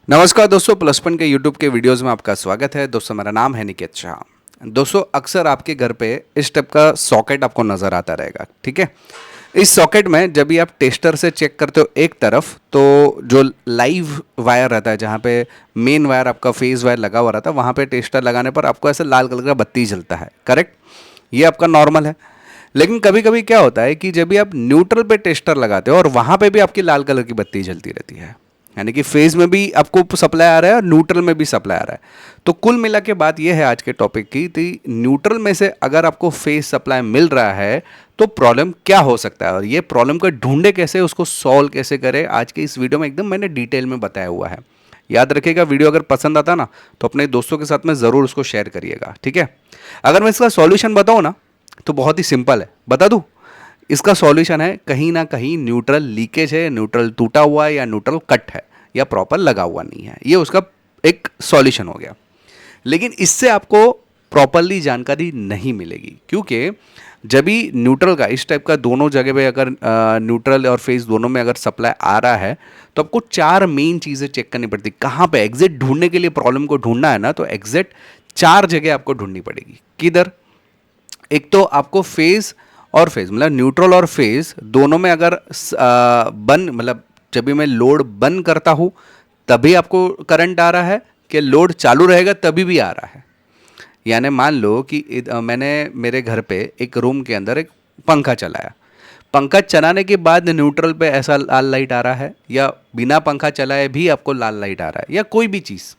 नमस्कार दोस्तों, plus point के यूट्यूब के वीडियोस में आपका स्वागत है। दोस्तों मेरा नाम है निकेत शाह। दोस्तों अक्सर आपके घर पे इस टाइप का सॉकेट आपको नज़र आता रहेगा, ठीक है। इस सॉकेट में जब भी आप टेस्टर से चेक करते हो एक तरफ, तो जो लाइव वायर रहता है, जहाँ पे मेन वायर आपका फेस वायर लगा हुआ रहता है, वहाँ पे टेस्टर लगाने पर आपको ऐसे लाल कलर का बत्ती जलता है, करेक्ट। ये आपका नॉर्मल है। लेकिन कभी कभी क्या होता है कि जब भी आप न्यूट्रल पे टेस्टर लगाते हो और वहाँ पे भी आपकी लाल कलर की बत्ती जलती रहती है, यानी कि फेज में भी आपको सप्लाई आ रहा है और न्यूट्रल में भी सप्लाई आ रहा है। तो कुल मिला के बात यह है आज के टॉपिक की, कि न्यूट्रल में से अगर आपको फेज सप्लाई मिल रहा है तो प्रॉब्लम क्या हो सकता है, और ये प्रॉब्लम को ढूंढे कैसे, उसको सॉल्व कैसे करें, आज के इस वीडियो में एकदम मैंने डिटेल में बताया हुआ है। याद रखिएगा, वीडियो अगर पसंद आता ना तो अपने दोस्तों के साथ में ज़रूर उसको शेयर करिएगा, ठीक है। अगर मैं इसका सॉल्यूशन बताऊँ ना तो बहुत ही सिंपल है, बता दूँ। इसका सॉल्यूशन है, कहीं ना कहीं न्यूट्रल लीकेज है, न्यूट्रल टूटा हुआ है, या न्यूट्रल कट है, या प्रॉपर लगा हुआ नहीं है। ये उसका एक सॉल्यूशन हो गया। लेकिन इससे आपको प्रॉपरली जानकारी नहीं मिलेगी, क्योंकि जब भी न्यूट्रल का इस टाइप का दोनों जगह पे अगर न्यूट्रल और फेस दोनों में अगर सप्लाई आ रहा है, तो आपको चार मेन चीज़ें चेक करनी पड़ती। कहाँ पे एग्जैक्ट ढूंढने के लिए, प्रॉब्लम को ढूंढना है ना, तो एग्जैक्ट चार जगह आपको ढूंढनी पड़ेगी। किधर? एक तो आपको फेज और फेज मतलब न्यूट्रल और फेज दोनों में अगर बन मतलब जब भी मैं लोड बंद करता हूँ तभी आपको करंट आ रहा है, कि लोड चालू रहेगा तभी भी आ रहा है। यानी मान लो कि मैंने मेरे घर पे एक रूम के अंदर एक पंखा चलाया। पंखा चलाने के बाद न्यूट्रल पे ऐसा लाल लाइट आ रहा है, या बिना पंखा चलाए भी आपको लाल लाइट आ रहा है, या कोई भी चीज़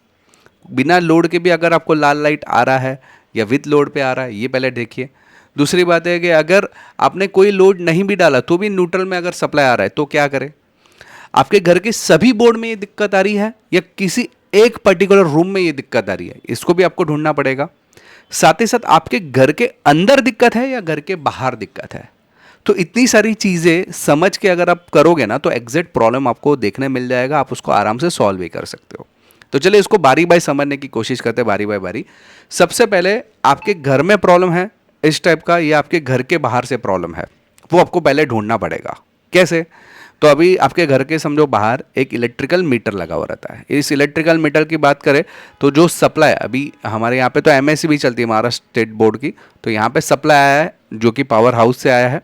बिना लोड के भी अगर आपको लाल लाइट आ रहा है या विथ लोड पे आ रहा है, ये पहले देखिए। दूसरी बात है कि अगर आपने कोई लोड नहीं भी डाला तो भी न्यूट्रल में अगर सप्लाई आ रहा है तो क्या करें। आपके घर के सभी बोर्ड में ये दिक्कत आ रही है, या किसी एक पर्टिकुलर रूम में ये दिक्कत आ रही है, इसको भी आपको ढूंढना पड़ेगा। साथ ही साथ आपके घर के अंदर दिक्कत है या घर के बाहर दिक्कत है। तो इतनी सारी चीज़ें समझ के अगर आप करोगे ना तो एग्जैक्ट प्रॉब्लम आपको देखने मिल जाएगा, आप उसको आराम से सॉल्व भी कर सकते हो। तो चलिए इसको बारी बारी समझने की कोशिश करते हैं, बारी बारी बारी। सबसे पहले आपके घर में प्रॉब्लम है इस टाइप का, या आपके घर के बाहर से प्रॉब्लम है, वो आपको पहले ढूंढना पड़ेगा। कैसे? तो अभी आपके घर के समझो बाहर एक इलेक्ट्रिकल मीटर लगा हुआ रहता है। इस इलेक्ट्रिकल मीटर की बात करें तो जो सप्लाई अभी हमारे यहाँ पे तो एमएससी भी चलती है, महाराष्ट्र स्टेट बोर्ड की। तो यहाँ पे सप्लाई आया है जो कि पावर हाउस से आया है,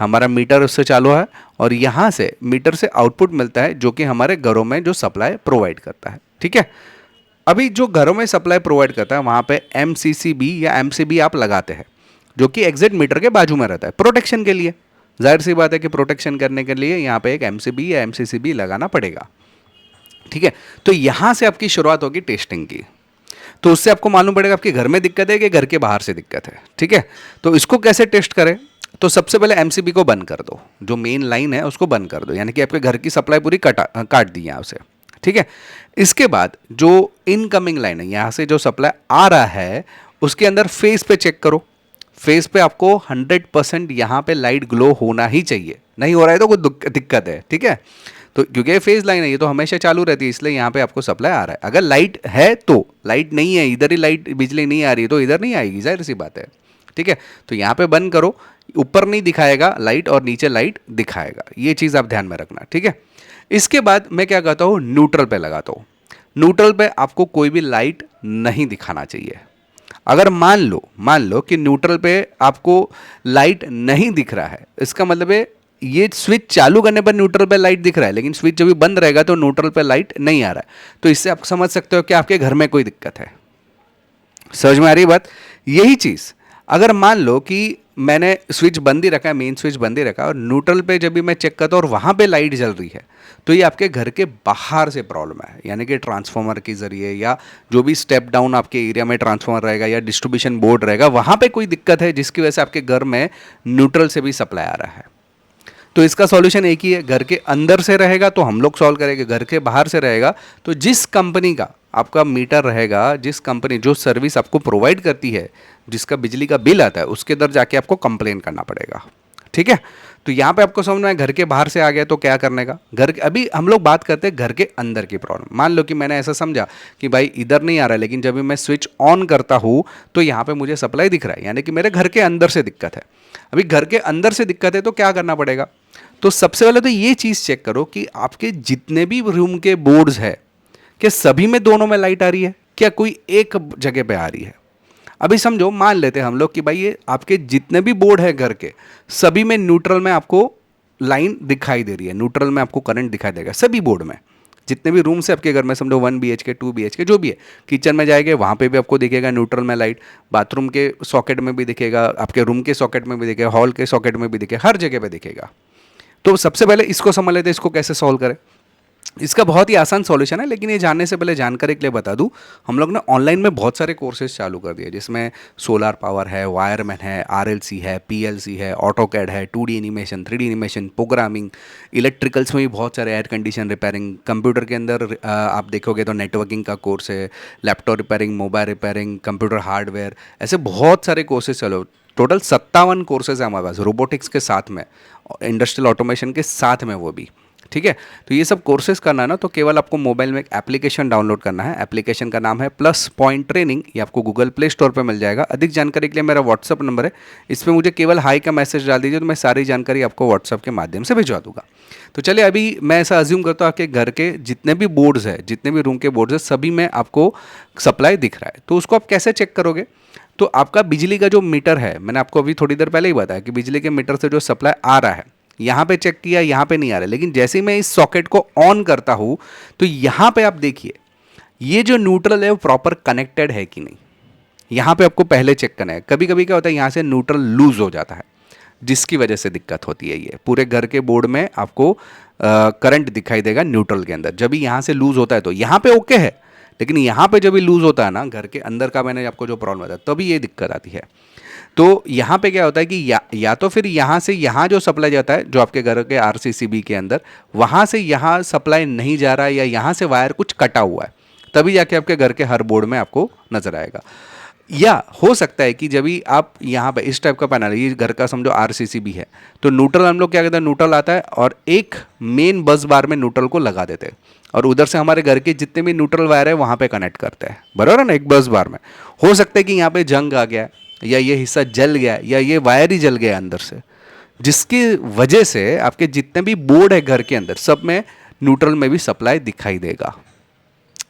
हमारा मीटर उससे चालू है, और यहाँ से मीटर से आउटपुट मिलता है जो कि हमारे घरों में जो सप्लाई प्रोवाइड करता है, ठीक है। अभी जो घरों में सप्लाई प्रोवाइड करता है वहाँ पे एमसीसीबी या एमसीबी आप लगाते हैं, जो कि एग्जैक्ट मीटर के बाजू में रहता है प्रोटेक्शन के लिए। जाहिर सी बात है कि प्रोटेक्शन करने के लिए यहाँ पे एक एमसीबी या एमसीसीबी लगाना पड़ेगा, ठीक है। तो यहाँ से आपकी शुरुआत होगी टेस्टिंग की। तो उससे आपको मालूम पड़ेगा आपके घर में दिक्कत है कि घर के बाहर से दिक्कत है, ठीक है। तो इसको कैसे टेस्ट करें? तो सबसे पहले एमसीबी को बंद कर दो, जो मेन लाइन है उसको बंद कर दो, यानी कि आपके घर की सप्लाई पूरी काट दी यहाँ से, ठीक है। इसके बाद जो इनकमिंग लाइन है, यहाँ से जो सप्लाई आ रहा है उसके अंदर फेस पे चेक करो। फेस पे आपको 100% यहाँ पे लाइट ग्लो होना ही चाहिए, नहीं हो रहा है तो कोई दिक्कत है, ठीक है। तो क्योंकि ये फेज लाइन है, ये तो हमेशा चालू रहती है, इसलिए यहाँ पे आपको सप्लाई आ रहा है। अगर लाइट है तो, लाइट नहीं है, इधर ही लाइट बिजली नहीं आ रही है तो इधर नहीं आएगी, जाहिर सी बात है, ठीक है। तो यहाँ पे बंद करो, ऊपर नहीं दिखाएगा लाइट और नीचे लाइट दिखाएगा, ये चीज़ आप ध्यान में रखना, ठीक है। इसके बाद मैं क्या करता हूँ, न्यूट्रल पे लगाता हूँ। न्यूट्रल पे आपको कोई भी लाइट नहीं दिखाना चाहिए। अगर मान लो कि न्यूट्रल पे आपको लाइट नहीं दिख रहा है, इसका मतलब है ये स्विच चालू करने पर न्यूट्रल पे लाइट दिख रहा है, लेकिन स्विच जब भी बंद रहेगा तो न्यूट्रल पे लाइट नहीं आ रहा है। तो इससे आप समझ सकते हो कि आपके घर में कोई दिक्कत है। समझ में आ रही बात? यही चीज़ अगर मान लो कि मैंने स्विच बंद ही रखा है, मेन स्विच बंद ही रखा है, और न्यूट्रल पे जब भी मैं चेक करता हूँ और वहाँ पे लाइट जल रही है, तो ये आपके घर के बाहर से प्रॉब्लम है, यानी कि ट्रांसफार्मर के जरिए या जो भी स्टेप डाउन आपके एरिया में ट्रांसफार्मर रहेगा या डिस्ट्रीब्यूशन बोर्ड रहेगा, वहाँ पे कोई दिक्कत है जिसकी वजह से आपके घर में न्यूट्रल से भी सप्लाई आ रहा है। तो इसका सॉल्यूशन एक ही है, घर के अंदर से रहेगा तो हम लोग सॉल्व करेंगे, घर के बाहर से रहेगा तो जिस कंपनी का आपका मीटर रहेगा, जिस कंपनी जो सर्विस आपको प्रोवाइड करती है, जिसका बिजली का बिल आता है, उसके अंदर जाके आपको कंप्लेन करना पड़ेगा, ठीक है। तो यहाँ पे आपको समझ में आया, घर के बाहर से आ गया तो क्या करने का। अभी हम लोग बात करते हैं घर के अंदर की प्रॉब्लम। मान लो कि मैंने ऐसा समझा कि भाई इधर नहीं आ रहा है, लेकिन जब भी मैं स्विच ऑन करता हूँ तो यहाँ पे मुझे सप्लाई दिख रहा है, यानी कि मेरे घर के अंदर से दिक्कत है। अभी घर के अंदर से दिक्कत है तो क्या करना पड़ेगा? तो सबसे पहले तो ये चीज़ चेक करो कि आपके जितने भी रूम के बोर्ड्स है, क्या सभी में दोनों में लाइट आ रही है, क्या कोई एक जगह पे आ रही है? अभी समझो, मान लेते हैं हम लोग कि भाई ये आपके जितने भी बोर्ड है घर के, सभी में न्यूट्रल में आपको लाइन दिखाई दे रही है, न्यूट्रल में आपको करंट दिखाई देगा सभी बोर्ड में। जितने भी रूम्स है आपके घर में, समझो 1 BHK 2 BHK जो भी है, किचन में जाएंगे वहाँ पे भी आपको दिखेगा न्यूट्रल में लाइट, बाथरूम के सॉकेट में भी दिखेगा, आपके रूम के सॉकेट में भी दिखेगा, हॉल के सॉकेट में भी दिखेगा, हर जगह पे दिखेगा। तो सबसे पहले इसको समझ लेते हैं, इसको कैसे सॉल्व करें। इसका बहुत ही आसान सॉल्यूशन है, लेकिन ये जानने से पहले जानकारी के लिए बता दूं, हम लोग ने ऑनलाइन में बहुत सारे कोर्सेज चालू कर दिए, जिसमें सोलार पावर है, वायरमैन है, RLC है, PLC है, ऑटोकैड है, 2D animation, 3D animation, programming, electricals में भी बहुत सारे, एयर कंडीशन रिपेयरिंग, कंप्यूटर के अंदर आप देखोगे तो नेटवर्किंग का कोर्स है, laptop repairing, mobile repairing, computer hardware, ऐसे बहुत सारे कोर्सेज चलो। टोटल 57 कोर्सेज है हमारे पास, रोबोटिक्स के साथ में, इंडस्ट्रियल ऑटोमेशन के साथ में वो भी, ठीक है। तो ये सब कोर्सेज करना है ना, तो केवल आपको मोबाइल में एक एप्लीकेशन डाउनलोड करना है। एप्लीकेशन का नाम है प्लस पॉइंट ट्रेनिंग, ये आपको गूगल प्ले स्टोर पे मिल जाएगा। अधिक जानकारी के लिए मेरा व्हाट्सअप नंबर है, इस पर मुझे केवल हाई का मैसेज डाल दीजिए, तो मैं सारी जानकारी आपको व्हाट्सअप के माध्यम से भिजवा दूंगा। तो चलिए, अभी मैं ऐसा अज्यूम करता हूँ आपके घर के जितने भी बोर्ड्स है, जितने भी रूम के बोर्ड्स है, सभी में आपको सप्लाई दिख रहा है। तो उसको आप कैसे चेक करोगे? तो आपका बिजली का जो मीटर है, मैंने आपको अभी थोड़ी देर पहले ही बताया कि बिजली के मीटर से जो सप्लाई आ रहा है, यहाँ पे चेक किया, यहाँ पे नहीं आ रहा है, लेकिन जैसे ही मैं इस सॉकेट को ऑन करता हूँ तो यहाँ पे आप देखिए, ये जो न्यूट्रल है वो प्रॉपर कनेक्टेड है कि नहीं, यहाँ पे आपको पहले चेक करना है। कभी कभी क्या होता है, यहाँ से न्यूट्रल लूज हो जाता है, जिसकी वजह से दिक्कत होती है। ये पूरे घर के बोर्ड में आपको करंट दिखाई देगा न्यूट्रल के अंदर। जब भी यहाँ से लूज होता है तो यहाँ पे ओके है, लेकिन यहाँ पे जब भी लूज होता है ना, घर के अंदर का मैंने आपको जो प्रॉब्लम बताया, तभी ये दिक्कत आती है। तो यहाँ पे क्या होता है कि या तो फिर यहाँ से यहाँ जो सप्लाई जाता है, जो आपके घर के RCCB के अंदर, वहाँ से यहाँ सप्लाई नहीं जा रहा है, या यहाँ से वायर कुछ कटा हुआ है, तभी जाके आपके घर के हर बोर्ड में आपको नजर आएगा। या हो सकता है कि जब भी आप यहाँ पे इस टाइप का पैनल, ये घर का समझो RCCB है, तो न्यूट्रल हम लोग क्या कहते हैं, न्यूट्रल आता है और एक मेन बस बार में न्यूट्रल को लगा देते हैं, और उधर से हमारे घर के जितने भी न्यूट्रल वायर है वहाँ पे कनेक्ट करते हैं, बराबर है ना, एक बस बार में। हो सकता है कि यहाँ पे जंग आ गया, या ये हिस्सा जल गया, या ये वायर ही जल गया अंदर से, जिसकी वजह से आपके जितने भी बोर्ड है घर के अंदर, सब में न्यूट्रल में भी सप्लाई दिखाई देगा।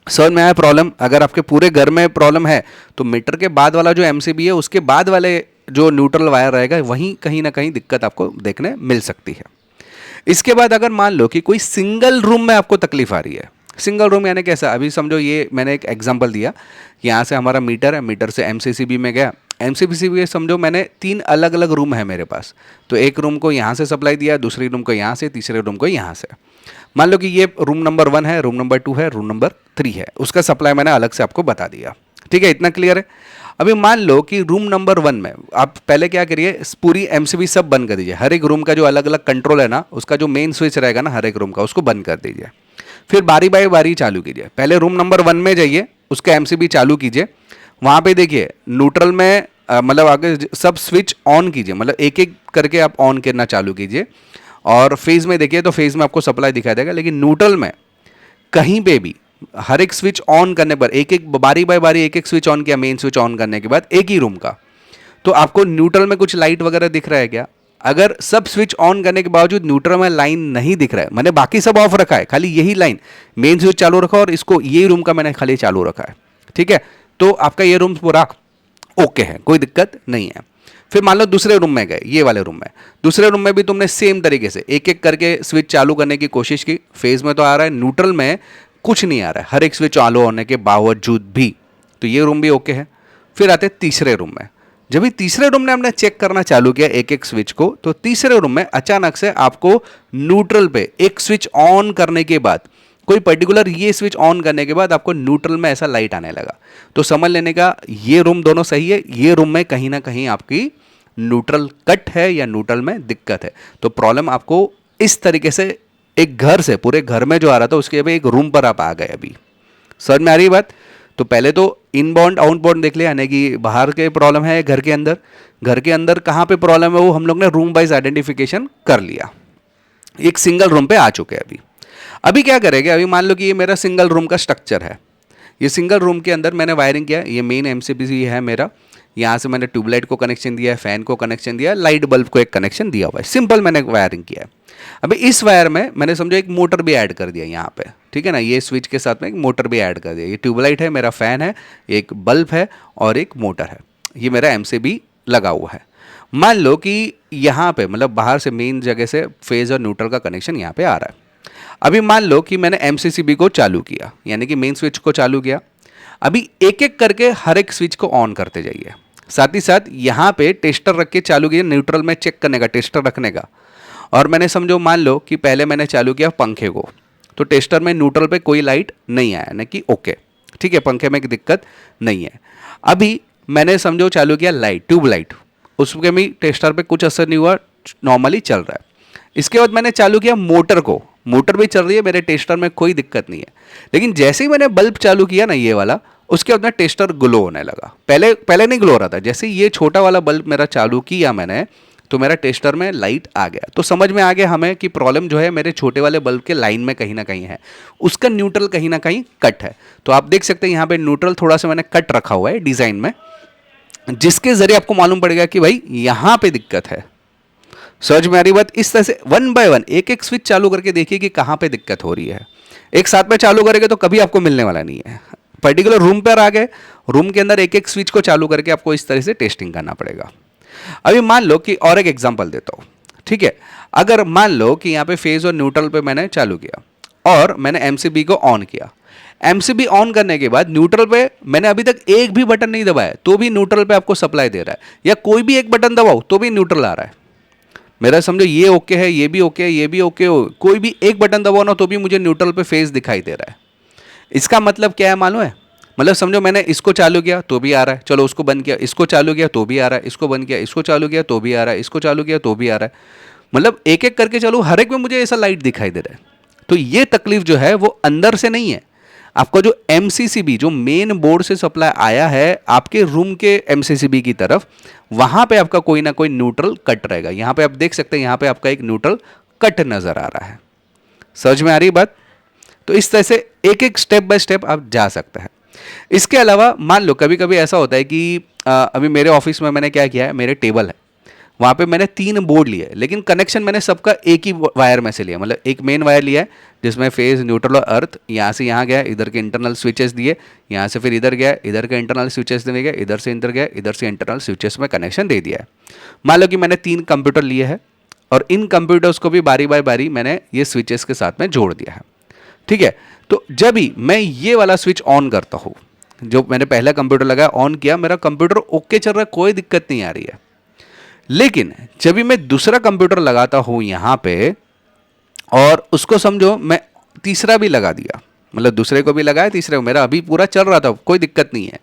समझ में आया प्रॉब्लम? अगर आपके पूरे घर में प्रॉब्लम है तो मीटर के बाद वाला जो MCB है, उसके बाद वाले जो न्यूट्रल वायर रहेगा, वहीं कहीं ना कहीं दिक्कत आपको देखने मिल सकती है। इसके बाद अगर मान लो कि कोई सिंगल रूम में आपको तकलीफ आ रही है, सिंगल रूम यानी कैसा, अभी समझो ये मैंने एक एग्जांपल दिया, यहाँ से हमारा मीटर है, मीटर से MCCB में गया, MCCB समझो मैंने 3 अलग अलग रूम है मेरे पास, तो एक रूम को यहाँ से सप्लाई दिया, दूसरी रूम को यहाँ से, तीसरे रूम को यहाँ से। मान लो कि ये रूम नंबर 1 है, रूम नंबर 2 है, रूम नंबर 3 है, उसका सप्लाई मैंने अलग से आपको बता दिया, ठीक है, इतना क्लियर है। अभी मान लो कि रूम नंबर 1 में आप पहले क्या करिए, पूरी MCB सब बंद कर दीजिए, हर एक रूम का जो अलग अलग कंट्रोल है ना, उसका जो मेन स्विच रहेगा ना हर एक रूम का, उसको बंद कर दीजिए। फिर बारी बारी बारी चालू कीजिए। पहले रूम नंबर 1 में जाइए, उसका MCB चालू कीजिए, वहाँ पे देखिए न्यूट्रल में मतलब आगे सब स्विच ऑन कीजिए, मतलब एक एक करके आप ऑन करना चालू कीजिए, और फेज में देखिए तो फेज में आपको सप्लाई दिखाई देगा, लेकिन न्यूट्रल में कहीं पे भी हर एक स्विच ऑन करने पर, एक एक बारी बाय बारी एक एक स्विच ऑन किया, मेन स्विच ऑन करने के बाद एक ही रूम का, तो आपको न्यूट्रल में कुछ लाइट वगैरह दिख रहा है क्या? अगर सब स्विच ऑन करने के बावजूद न्यूट्रल में लाइन नहीं दिख रहा है, मैंने बाकी सब ऑफ रखा है, खाली यही लाइन मेन स्विच चालू रखा और इसको ये रूम का मैंने खाली चालू रखा है, ठीक है, तो आपका ये रूम पूरा ओके है, कोई दिक्कत नहीं है। फिर मान लो दूसरे रूम में गए, ये वाले रूम में, दूसरे रूम में भी तुमने सेम तरीके से एक एक करके स्विच चालू करने की कोशिश की, फेज में तो आ रहा है, न्यूट्रल में कुछ नहीं आ रहा है, हर एक स्विच चालू होने के बावजूद भी, तो ये रूम भी ओके है। फिर आते तीसरे रूम में, जब भी तीसरे रूम ने हमने चेक करना चालू किया एक एक स्विच को, तो तीसरे रूम में अचानक से आपको न्यूट्रल पे एक स्विच ऑन करने के बाद, कोई पर्टिकुलर ये स्विच ऑन करने के बाद आपको न्यूट्रल में ऐसा लाइट आने लगा, तो समझ लेने का ये रूम दोनों सही है, ये रूम में कहीं ना कहीं आपकी न्यूट्रल कट है या न्यूट्रल में दिक्कत है। तो प्रॉब्लम आपको इस तरीके से एक घर से पूरे घर में जो आ रहा था, उसके अभी एक रूम पर आप आ गए। अभी समझ में आ रही है बात? तो पहले तो इनबाउंड आउटबाउंड देख लिया, यानी कि बाहर के प्रॉब्लम है, घर के अंदर कहाँ पे प्रॉब्लम है वो हम लोग ने रूम वाइज आइडेंटिफिकेशन कर लिया, एक सिंगल रूम पे आ चुके हैं। अभी क्या करेंगे, अभी मान लो कि ये मेरा सिंगल रूम का स्ट्रक्चर है, ये सिंगल रूम के अंदर मैंने वायरिंग किया, ये मेन MCB है मेरा, यहाँ से मैंने ट्यूबलाइट को कनेक्शन दिया है, फैन को कनेक्शन दिया है, लाइट बल्ब को एक कनेक्शन दिया हुआ है, सिंपल मैंने वायरिंग किया है। अभी इस वायर में मैंने समझो एक मोटर भी ऐड कर दिया यहाँ पे, ठीक है ना। ये स्विच के साथ में एक मोटर भी ऐड कर दिया। ये ट्यूबलाइट है, मेरा फ़ैन है, एक बल्ब है और एक मोटर है। ये मेरा एमसीबी लगा हुआ है। मान लो कि यहाँ पे मतलब बाहर से मेन जगह से फेज़ और न्यूट्रल का कनेक्शन यहाँ पे आ रहा है। अभी मान लो कि मैंने एमसीसीबी को चालू किया, यानी कि मेन स्विच को चालू किया। अभी एक एक करके हर एक स्विच को ऑन करते जाइए। साथ ही साथ यहाँ पे टेस्टर रख के चालू किया, न्यूट्रल में चेक करने का, टेस्टर रखने का। और मैंने समझो मान लो कि पहले मैंने चालू किया पंखे को, तो टेस्टर में न्यूट्रल पे कोई लाइट नहीं आया, ना कि ओके, ठीक है, पंखे में दिक्कत नहीं है। अभी मैंने समझो चालू किया लाइट, ट्यूब लाइट, उसके भी टेस्टर पे कुछ असर नहीं हुआ, नॉर्मली चल रहा है। इसके बाद मैंने चालू किया मोटर को, मोटर भी चल रही है, मेरे टेस्टर में कोई दिक्कत नहीं है। लेकिन जैसे ही मैंने बल्ब चालू किया ना ये वाला, उसके बाद में टेस्टर ग्लो होने लगा। पहले पहले नहीं ग्लो हो रहा था। जैसे ये छोटा वाला बल्ब मेरा चालू किया मैंने, तो मेरा टेस्टर में लाइट आ गया। तो समझ में आ गया हमें कि प्रॉब्लम जो है मेरे छोटे वाले बल्ब के लाइन में कहीं ना कहीं है, उसका न्यूट्रल कहीं ना कहीं कट है। तो आप देख सकते हैं यहाँ पे न्यूट्रल थोड़ा सा मैंने कट रखा हुआ है डिज़ाइन में, जिसके जरिए आपको मालूम पड़ेगा कि भाई यहाँ पे दिक्कत है। समझ में आ रही बात। इस तरह से वन बाय वन एक एक स्विच चालू करके देखिए कि कहाँ पे दिक्कत हो रही है। एक साथ में चालू करेंगे तो कभी आपको मिलने वाला नहीं है। पर्टिकुलर रूम पर आ गए, रूम के अंदर एक एक स्विच को चालू करके आपको इस तरह से टेस्टिंग करना पड़ेगा। अभी मान लो कि और एक एग्जांपल देता हूँ, ठीक है। अगर मान लो कि यहाँ पे फेज और न्यूट्रल पे मैंने चालू किया और मैंने एमसीबी को ऑन किया। एमसीबी ऑन करने के बाद न्यूट्रल पे मैंने अभी तक एक भी बटन नहीं दबाया, तो भी न्यूट्रल पे आपको सप्लाई दे रहा है। या कोई भी एक बटन दबाओ तो भी न्यूट्रल आ रहा है। मेरा समझो ये ओके है, ये भी ओके है, ये भी ओके हो, कोई भी एक बटन दबाओ ना तो भी मुझे न्यूट्रल पे फेज दिखाई दे रहा है। इसका मतलब क्या है मालूम है? मतलब समझो मैंने इसको चालू किया तो भी आ रहा है, चलो उसको बंद किया, इसको चालू किया तो भी आ रहा है, इसको बंद किया, इसको चालू किया तो भी आ रहा है, इसको चालू किया तो भी आ रहा है। मतलब एक एक करके चलो, हर एक में मुझे ऐसा लाइट दिखाई दे रहा है। तो ये तकलीफ जो है वो अंदर से नहीं है, आपका जो एमसीसीबी जो मेन बोर्ड से सप्लाई आया है आपके रूम के एमसीसीबी की तरफ, वहां पे आपका कोई ना कोई न्यूट्रल कट रहेगा। यहां पे आप देख सकते हैं, यहां पे आपका एक न्यूट्रल कट नजर आ रहा है। समझ में आ रही बात? तो इस तरह से एक एक स्टेप बाय स्टेप आप जा सकते हैं। इसके अलावा मान लो कभी कभी ऐसा होता है कि अभी मेरे ऑफिस में मैंने क्या किया है, मेरे टेबल है, वहाँ पे मैंने 3 बोर्ड लिए, लेकिन कनेक्शन मैंने सबका एक ही वायर में से लिया। मतलब एक मेन वायर लिया है जिसमें फेज, न्यूट्रल और अर्थ, यहाँ से यहाँ गया, इधर के इंटरनल स्विचेस दिए, यहाँ से फिर इधर गया, इधर के इंटरनल स्विचेस दिए गए, इधर से इंटर गया, इधर से इंटरनल स्विचेस में कनेक्शन दे दिया है। मान लो कि मैंने 3 कंप्यूटर लिए हैं और इन कंप्यूटर्स को भी बारी बाय बारी मैंने ये स्विचेस के साथ में जोड़ दिया है, ठीक है। तो जब भी मैं ये वाला स्विच ऑन करता हूँ, जो मैंने पहला कंप्यूटर लगाया ऑन किया, मेरा कंप्यूटर ओके चल रहा है, कोई दिक्कत नहीं आ रही है। लेकिन जब भी मैं दूसरा कंप्यूटर लगाता हूं यहां पे और उसको समझो मैं तीसरा भी लगा दिया, मतलब दूसरे को भी लगाया, तीसरे को, मेरा अभी पूरा चल रहा था, कोई दिक्कत नहीं है।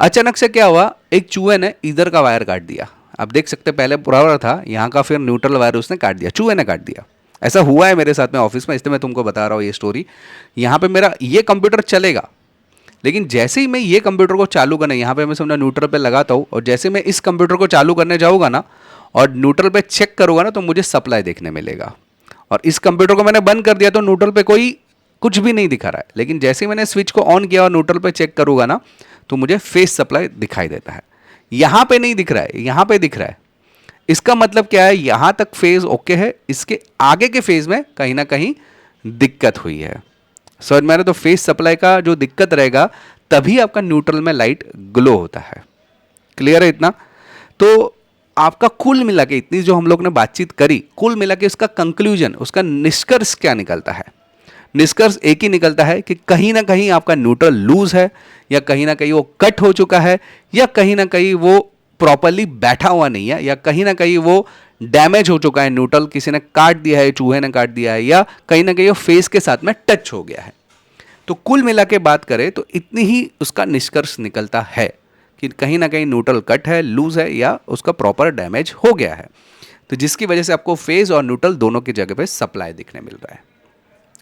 अचानक से क्या हुआ, एक चूहे ने इधर का वायर काट दिया। आप देख सकते पहले पूरा था यहाँ का, फिर न्यूट्रल वायर उसने काट दिया, चूहे ने काट दिया। ऐसा हुआ है मेरे साथ में ऑफिस में, इसलिए मैं तुमको बता रहा हूँ ये स्टोरी। यहाँ पे मेरा ये कंप्यूटर चलेगा, लेकिन जैसे ही मैं ये कंप्यूटर को चालू करना, यहाँ पे मैं समझा न्यूट्रल पे लगाता हूँ, और जैसे मैं इस कंप्यूटर को चालू करने जाऊँगा ना और न्यूट्रल पे चेक करूँगा ना, तो मुझे सप्लाई देखने मिलेगा। और इस कंप्यूटर को मैंने बंद कर दिया तो न्यूट्रल पे कोई कुछ भी नहीं दिखा रहा है। लेकिन जैसे ही मैंने स्विच को ऑन किया और न्यूट्रल पे चेक करूँगा ना, तो मुझे फेस सप्लाई दिखाई देता है। यहाँ पे नहीं दिख रहा है, यहाँ पे दिख रहा है। इसका मतलब क्या है, यहाँ तक फेज ओके है, इसके आगे के फेज में कहीं ना कहीं दिक्कत हुई है। समझ में आ रहा है? तो फेस सप्लाई का जो दिक्कत रहेगा तभी आपका न्यूट्रल में लाइट ग्लो होता है। क्लियर है इतना? तो आपका कुल मिला के इतनी जो हम लोग ने बातचीत करी, कुल मिला के उसका कंक्लूजन, उसका निष्कर्ष क्या निकलता है? निष्कर्ष एक ही निकलता है कि कहीं ना कहीं आपका न्यूट्रल लूज है, या कहीं ना कहीं वो कट हो चुका है, या कहीं ना कहीं वो प्रॉपरली बैठा हुआ नहीं है, या कहीं ना कहीं वो डैमेज हो चुका है, न्यूट्रल किसी ने काट दिया है, चूहे ने काट दिया है, या कहीं ना कहीं वो फेस के साथ में टच हो गया है। तो कुल मिला के बात करें तो इतनी ही उसका निष्कर्ष निकलता है कि कहीं ना कहीं न्यूट्रल कट है, लूज है, या उसका प्रॉपर डैमेज हो गया है, तो जिसकी वजह से आपको फेज और न्यूट्रल दोनों की जगह पे सप्लाई दिखने मिल रहा है।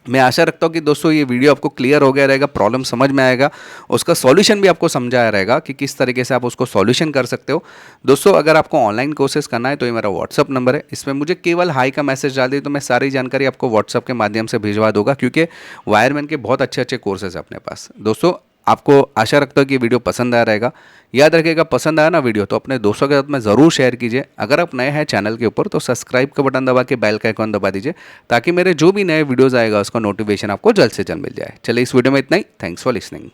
मैं आशा रखता हूँ कि दोस्तों ये वीडियो आपको क्लियर हो गया रहेगा, प्रॉब्लम समझ में आएगा, उसका सॉल्यूशन भी आपको समझाया रहेगा कि किस तरीके से आप उसको सॉल्यूशन कर सकते हो। दोस्तों अगर आपको ऑनलाइन कोर्सेज करना है तो ये मेरा व्हाट्सअप नंबर है, इसमें मुझे केवल हाई का मैसेज डाल दिए तो मैं सारी जानकारी आपको व्हाट्सअप के माध्यम से भिजवा दूंगा, क्योंकि वायरमैन के बहुत अच्छे अच्छे कोर्सेज है अपने पास। दोस्तों आपको आशा रखता हूँ कि वीडियो पसंद आया रहेगा। याद रखिएगा, पसंद आया ना वीडियो तो अपने दोस्तों के साथ में ज़रूर शेयर कीजिए। अगर आप नए हैं चैनल के ऊपर तो सब्सक्राइब का बटन दबा के बेल का आइकॉन दबा दीजिए, ताकि मेरे जो भी नए वीडियोज़ आएगा उसका नोटिफिकेशन आपको जल्द से जल्द मिल जाए। चलिए इस वीडियो में इतना ही। Thanks for listening.